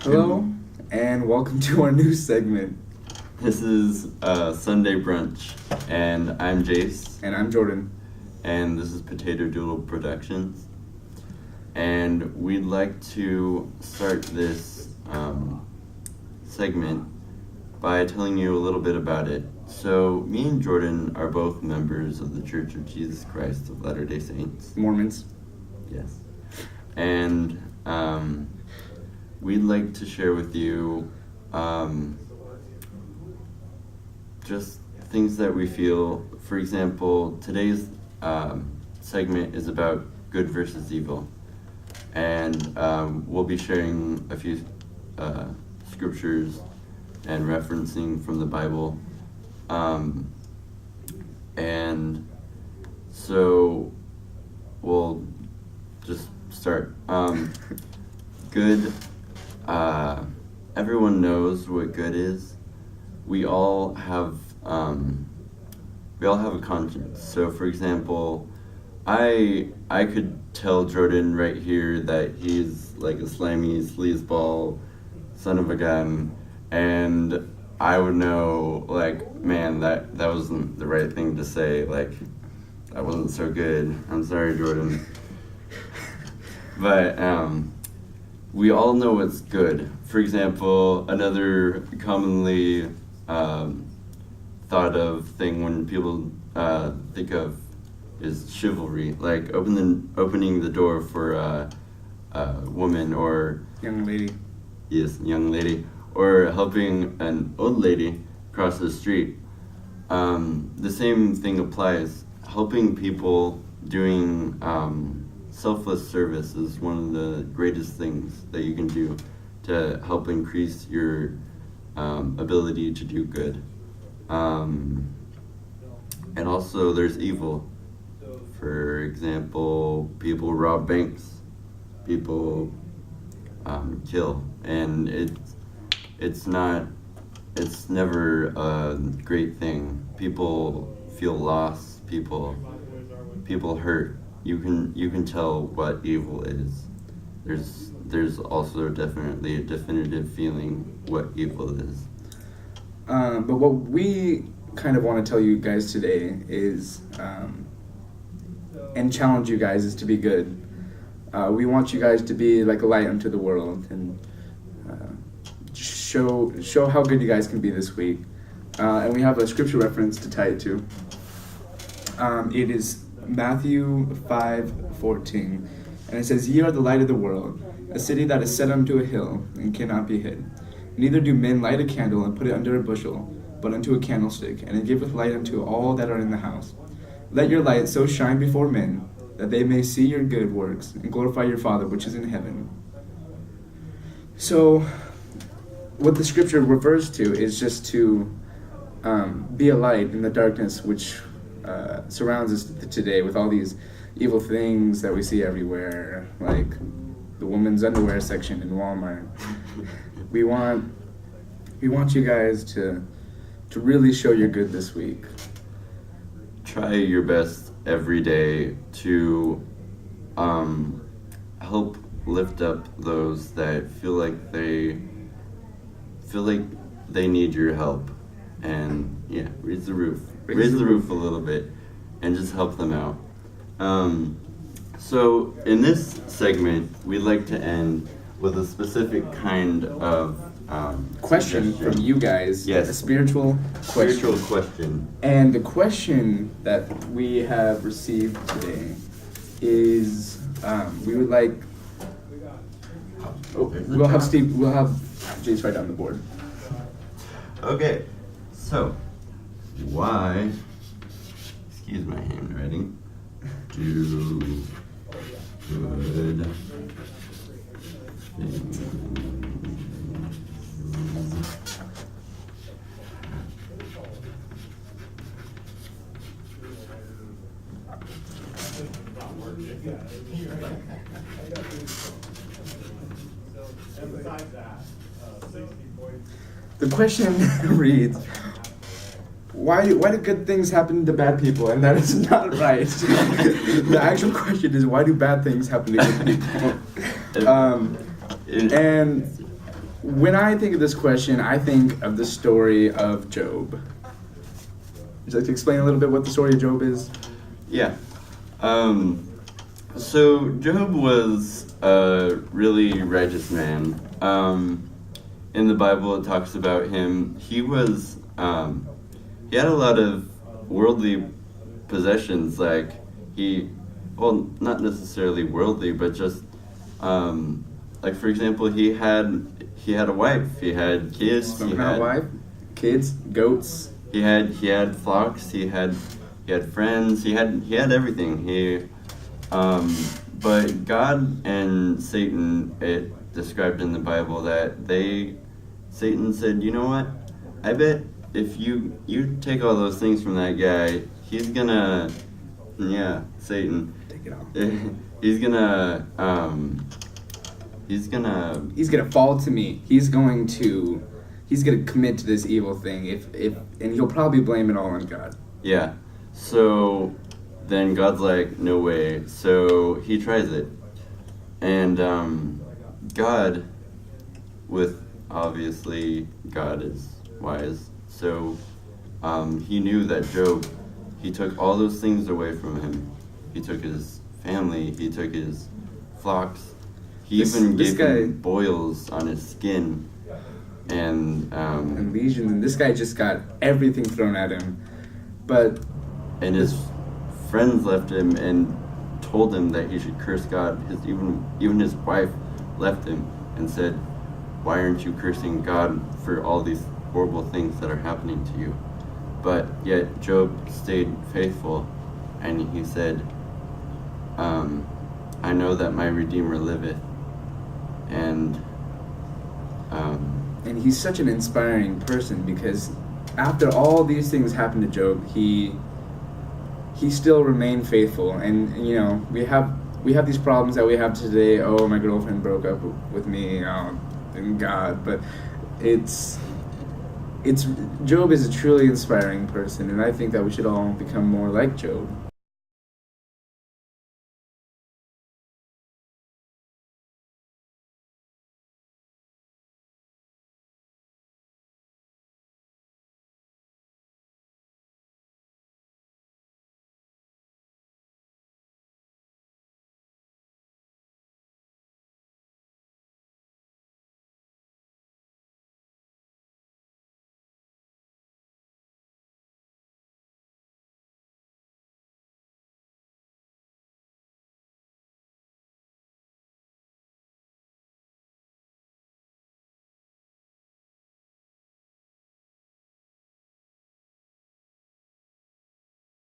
Hello, and welcome to our new segment. This is Sunday Brunch, and I'm Jace. And I'm Jordan. And this is Potato Doodle Productions. And we'd like to start this segment by telling you a little bit about it. So, me and Jordan are both members of the Church of Jesus Christ of Latter-day Saints. Mormons. Yes. And we'd like to share with you just things that we feel. For example, today's segment is about good versus evil. And we'll be sharing a few scriptures and referencing from the Bible. And so we'll just start. Good. Everyone knows what good is. We all have a conscience. So, for example, I could tell Jordan right here that he's like a slimy sleazeball son of a gun, and I would know, like, man, that wasn't the right thing to say. Like, that wasn't so good. I'm sorry, Jordan. But we all know what's good. For example, another commonly thought of thing when people think of is chivalry, like opening the door for a woman or Young lady. Yes, young lady, or helping an old lady cross the street. The same thing applies. Helping people, doing selfless service is one of the greatest things that you can do to help increase your ability to do good. And also there's evil. For example, people rob banks, people kill, and it's never a great thing. People feel lost, people hurt. You can tell what evil is. There's also definitely a definitive feeling what evil is. But what we kind of want to tell you guys today is, and challenge you guys, is to be good. We want you guys to be like a light unto the world and show how good you guys can be this week. And we have a scripture reference to tie it to. It is Matthew 5:14, and it says, "Ye are the light of the world, a city that is set unto a hill, and cannot be hid. Neither do men light a candle and put it under a bushel, but unto a candlestick, and it giveth light unto all that are in the house. Let your light so shine before men, that they may see your good works, and glorify your Father which is in heaven." So, what the scripture refers to is just to be a light in the darkness which surrounds us today, with all these evil things that we see everywhere, like the women's underwear section in Walmart. We want you guys to really show your good this week. Try your best every day to help lift up those that feel like they need your help, and raise the roof a little bit, and just help them out. So in this segment, we'd like to end with a specific kind of Question from you guys. Yes. A spiritual question. And the question that we have received today is, we would like. We'll have Jace write down the board. Okay, so why? Excuse my handwriting. Do good things. The question reads, why do good things happen to bad people? And that is not right. The actual question is, why do bad things happen to good people? And when I think of this question, I think of the story of Job. Would you like to explain a little bit what the story of Job is? Yeah. So Job was a really righteous man. In the Bible, it talks about him. He had a lot of worldly possessions. Like not necessarily worldly, but just like for example, he had a wife. He had kids. He had a wife, kids, goats. He had flocks. He had friends. He had everything. But God and Satan, it described in the Bible that Satan said, you know what? I bet if you take all those things from that guy, he's gonna, Satan. Take it all. He's gonna fall to me. He's gonna commit to this evil thing. And he'll probably blame it all on God. Yeah. So then God's like, no way. So he tries it. And God, obviously God is wise. So he knew that Job, he took all those things away from him. He took his family. He took his flocks. He even gave him boils on his skin. And lesions. And this guy just got everything thrown at him. And his friends left him and told him that he should curse God. Even his wife left him and said, why aren't you cursing God for all these horrible things that are happening to you? But yet Job stayed faithful, and he said, I know that my Redeemer liveth. And he's such an inspiring person, because after all these things happened to Job, he still remained faithful. And we have these problems that we have today. Oh, my girlfriend broke up with me, and God. But Job is a truly inspiring person, and I think that we should all become more like Job.